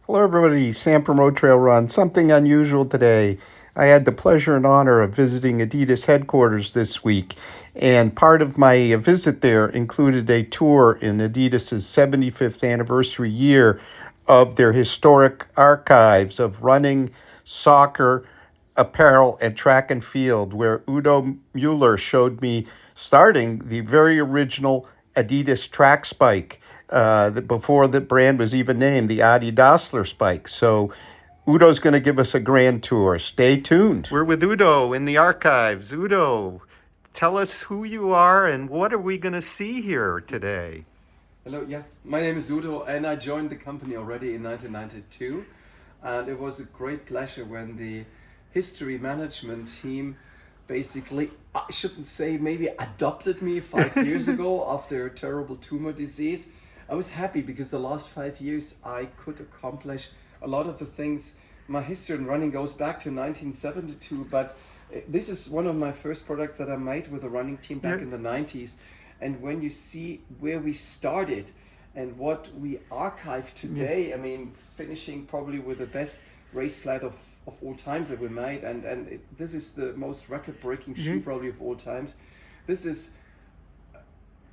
Hello, everybody. Sam from Road Trail Run. Something unusual today. I had the pleasure and honor of visiting Adidas headquarters this week, and part of my visit there included a tour in Adidas's 75th anniversary year of their historic archives of running, soccer, apparel, and track and field, where Udo Muller showed me starting the very original Adidas track spike before the brand was even named, the adidas spike. So Udo's going to give us a grand tour. Stay tuned. We're with Udo in the archives. Udo, tell us who you are and what are we going to see here today? Hello, yeah, my name is Udo and I joined the company already in 1992, and it was a great pleasure when the history management team basically, I shouldn't say maybe adopted me 5 years ago after a terrible tumor disease. I was happy because the last 5 years I could accomplish a lot of the things. My history in running goes back to 1972, but this is one of my first products that I made with a running team back in the 90s. And when you see where we started and what we archive today, I mean, finishing probably with the best race flat of all times that we made, this is the most record-breaking shoe probably of all times. This is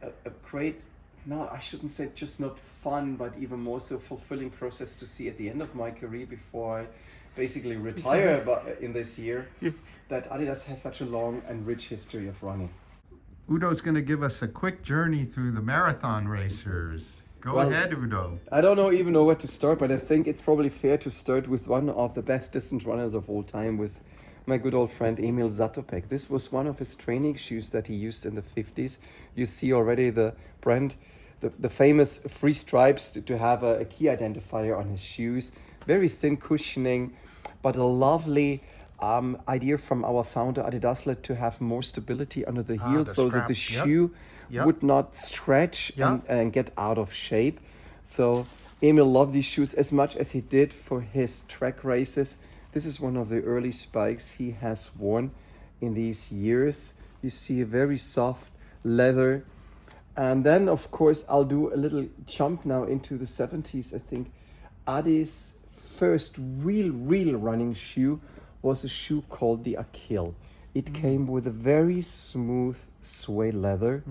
a great, no, I shouldn't say just not fun, but even more so fulfilling process to see at the end of my career before I basically retire in this year, that Adidas has such a long and rich history of running. Udo's going to give us a quick journey through the marathon racers. Go ahead, Udo. I don't even know where to start, but I think it's probably fair to start with one of the best distance runners of all time, with my good old friend Emil Zaoptek. This was one of his training shoes that he used in the 50s. You see already the brand, the famous three stripes to have a key identifier on his shoes. Very thin cushioning, but a lovely idea from our founder Adidas to have more stability under the heel, so that the shoe would not stretch and get out of shape. So Emil loved these shoes as much as he did for his track races. This is one of the early spikes he has worn in these years. You see a very soft leather. And then, of course, I'll do a little jump now into the 70s. I think Adi's first real running shoe was a shoe called the Achille. It came with a very smooth suede leather.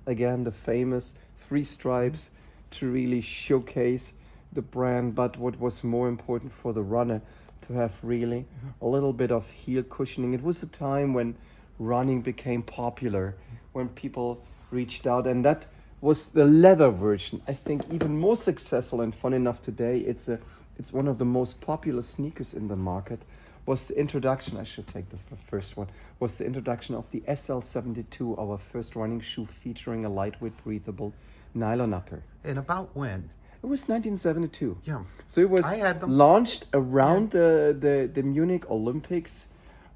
Again, the famous three stripes to really showcase the brand, but what was more important for the runner, to have really a little bit of heel cushioning. It was a time when running became popular, when people reached out, and that was the leather version. I think even more successful and fun enough today. It's one of the most popular sneakers in the market. Was the introduction, I should take the first one, was the introduction of the SL72, our first running shoe featuring a lightweight breathable nylon upper. And about when? It was 1972. Yeah. So it was launched around the Munich Olympics,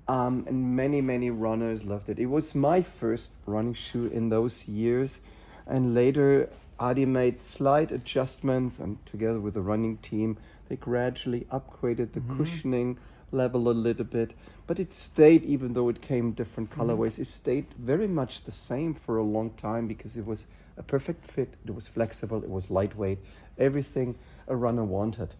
and many runners loved it. It was my first running shoe in those years, and later Adi made slight adjustments, and together with the running team, they gradually upgraded the cushioning level a little bit, but it stayed, even though it came different colorways, it stayed very much the same for a long time because it was a perfect fit, it was flexible, it was lightweight, everything a runner wanted.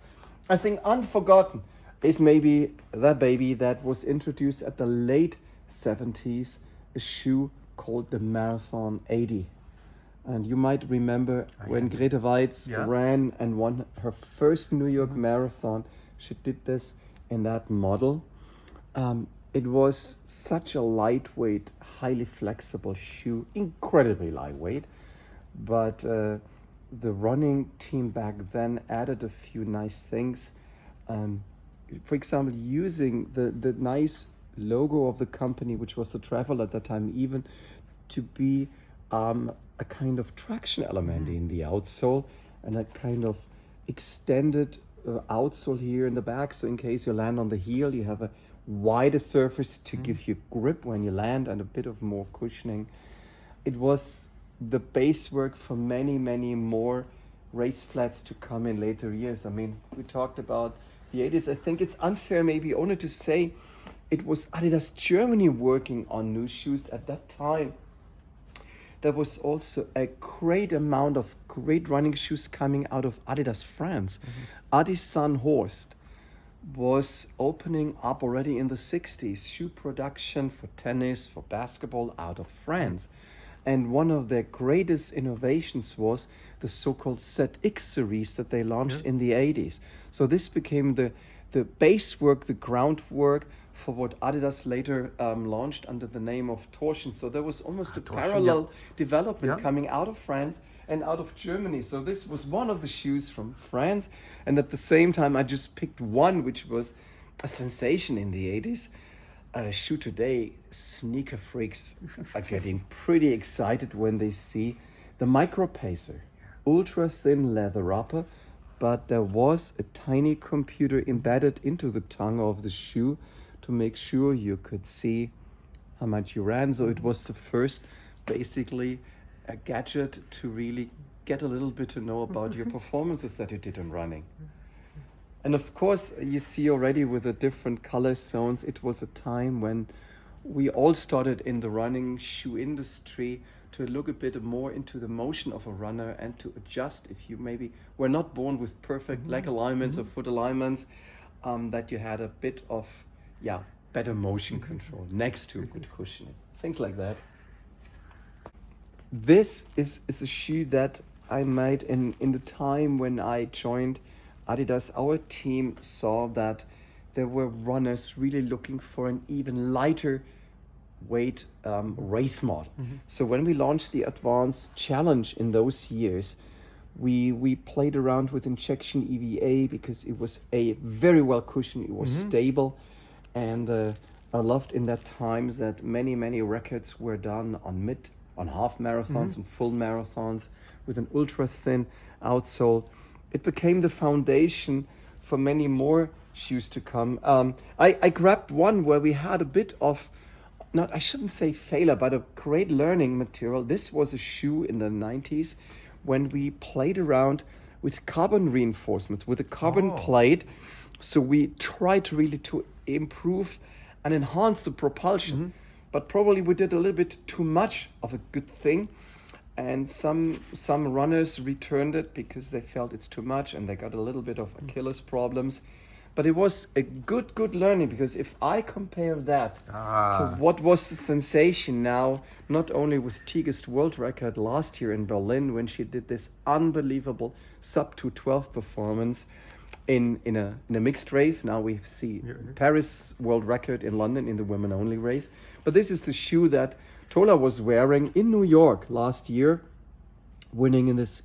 I think unforgotten is maybe that baby that was introduced at the late 70s, a shoe called the Marathon 80. And you might remember when Grete Weitz ran and won her first New York Marathon, she did this in that model. It was such a lightweight, highly flexible shoe, incredibly lightweight, but the running team back then added a few nice things. For example, using the nice logo of the company, which was the Travel at that time, even to be a kind of traction element in the outsole, and a kind of extended outsole here in the back, so in case you land on the heel, you have a wider surface to give you grip when you land and a bit of more cushioning. It was the base work for many more race flats to come in later years. I mean, we talked about the 80s. I think it's unfair maybe only to say it was Adidas Germany working on new shoes at that time. there was also a great amount of great running shoes coming out of Adidas France. Adi San Horst was opening up already in the 60s, shoe production for tennis, for basketball out of France. And one of their greatest innovations was the so-called ZX series that they launched in the 80s. So this became the base work, the groundwork for what Adidas later launched under the name of Torsion. So there was almost a parallel development coming out of France and out of Germany. So this was one of the shoes from France. And at the same time, I just picked one, which was a sensation in the 80s. A shoe today, sneaker freaks are getting pretty excited when they see the Micro Pacer. Ultra thin leather upper, but there was a tiny computer embedded into the tongue of the shoe to make sure you could see how much you ran. So it was the first, basically, a gadget to really get a little bit to know about your performances that you did in running. And of course, you see already with the different color zones, it was a time when we all started in the running shoe industry to look a bit more into the motion of a runner and to adjust if you maybe were not born with perfect leg alignments or foot alignments, that you had a bit of, better motion control next to good cushioning, things like that. This is a shoe that I made in the time when I joined Adidas. Our team saw that there were runners really looking for an even lighter weight race model. So when we launched the Advanced Challenge in those years, we played around with injection EVA because it was a very well cushioned, it was stable, and I loved in that times that many records were done on half marathons and full marathons with an ultra thin outsole. It became the foundation for many more shoes to come. I grabbed one where we had a bit of, I shouldn't say failure, but a great learning material. This was a shoe in the 90s when we played around with carbon reinforcements, with a carbon plate. So we tried to really to improve and enhance the propulsion. But probably we did a little bit too much of a good thing, and some runners returned it because they felt it's too much and they got a little bit of Achilles problems. But it was a good learning, because if I compare that to what was the sensation now, not only with Tige's world record last year in Berlin when she did this unbelievable sub 2:12 performance in a mixed race. Now we see Paris world record in London in the women only race. But this is the shoe that Tola was wearing in New York last year, winning in this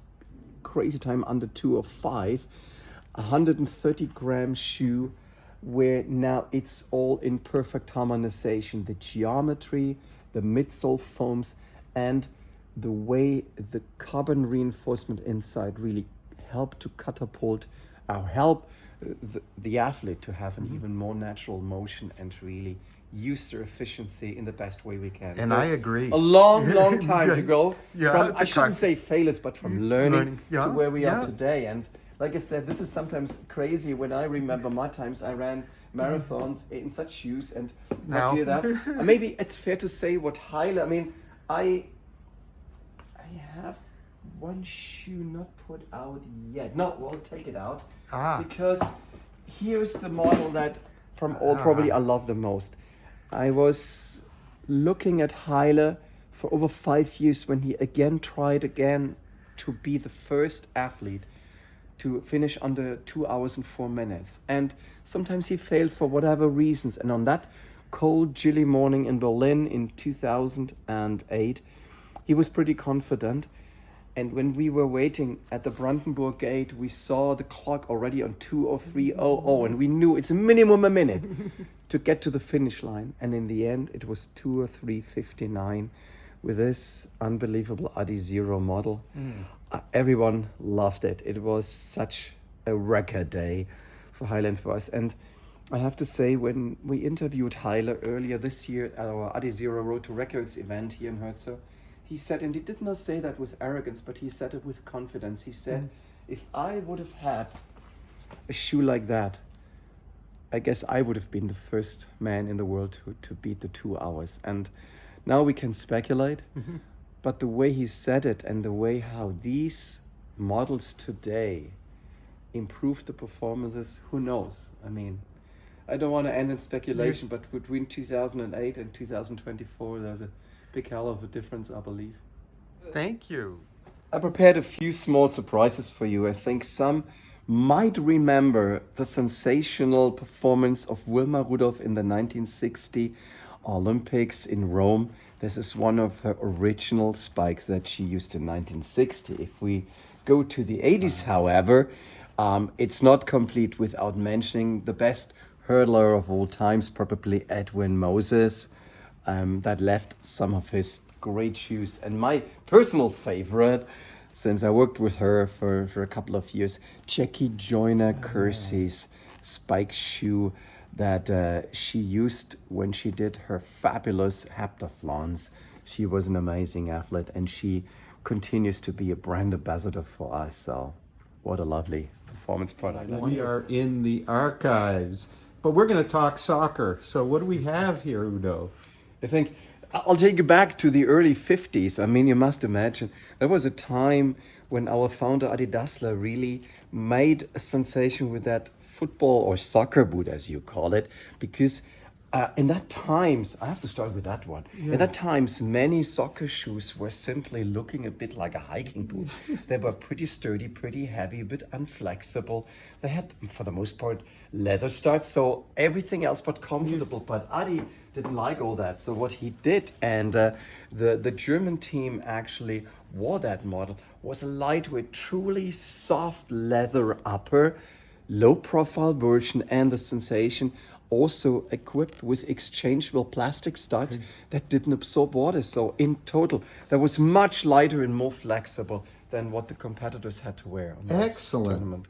crazy time under 2:05, 130-gram shoe, where now it's all in perfect harmonization. The geometry, the midsole foams, and the way the carbon reinforcement inside really help to catapult or help the athlete to have an even more natural motion and really use their efficiency in the best way we can. And so I agree. A long time to go from, I shouldn't say failures, but from learning to where we are today. And like I said, this is sometimes crazy. When I remember my times, I ran marathons in such shoes, and not hear that. Maybe it's fair to say what Haile, I mean, I have one shoe not put out yet. No, we'll take it out. Because here's the model that from all probably I love the most. I was looking at Haile for over 5 years when he tried to be the first athlete to finish under 2 hours and 4 minutes. And sometimes he failed for whatever reasons. And on that cold, chilly morning in Berlin in 2008, he was pretty confident. And when we were waiting at the Brandenburg gate, we saw the clock already on 2:03:00, and we knew it's a minimum a minute to get to the finish line. And in the end, it was 2:03:59 with this unbelievable Adi Zero model. Everyone loved it. It was such a record day for Haile and for us. And I have to say, when we interviewed Haile earlier this year at our Adi Zero Road to Records event here in Herzogenaurach, he said, and he did not say that with arrogance, but he said it with confidence. He said, if I would have had a shoe like that, I guess I would have been the first man in the world to beat the 2 hours. And now we can speculate But the way he said it and the way how these models today improve the performances, who knows? I mean, I don't want to end in speculation, but between 2008 and 2024, there's a big hell of a difference, I believe. Thank you. I prepared a few small surprises for you. I think some might remember the sensational performance of Wilma Rudolph in the 1960 Olympics in Rome. This is one of her original spikes that she used in 1960. If we go to the 80s, however, it's not complete without mentioning the best hurdler of all times, probably Edwin Moses, that left some of his great shoes. And my personal favorite, since I worked with her for a couple of years, Jackie Joyner Kersee's spike shoe that she used when she did her fabulous heptathlons. She was an amazing athlete, and she continues to be a brand ambassador for us. So what a lovely performance product. We are in the archives, but we're going to talk soccer. So what do we have here, Udo? I think I'll take you back to the early 50s. I mean, you must imagine there was a time when our founder Adi Dassler really made a sensation with that football or soccer boot, as you call it, because in that times, I have to start with that one. Yeah. In that times, many soccer shoes were simply looking a bit like a hiking boot. They were pretty sturdy, pretty heavy, a bit unflexible. They had, for the most part, leather studs, so everything else but comfortable. But Adi didn't like all that. So what he did, and the German team actually wore that model, was a lightweight, truly soft leather upper, low profile version, and the sensation also equipped with exchangeable plastic studs that didn't absorb water. So in total, that was much lighter and more flexible than what the competitors had to wear. On Excellent.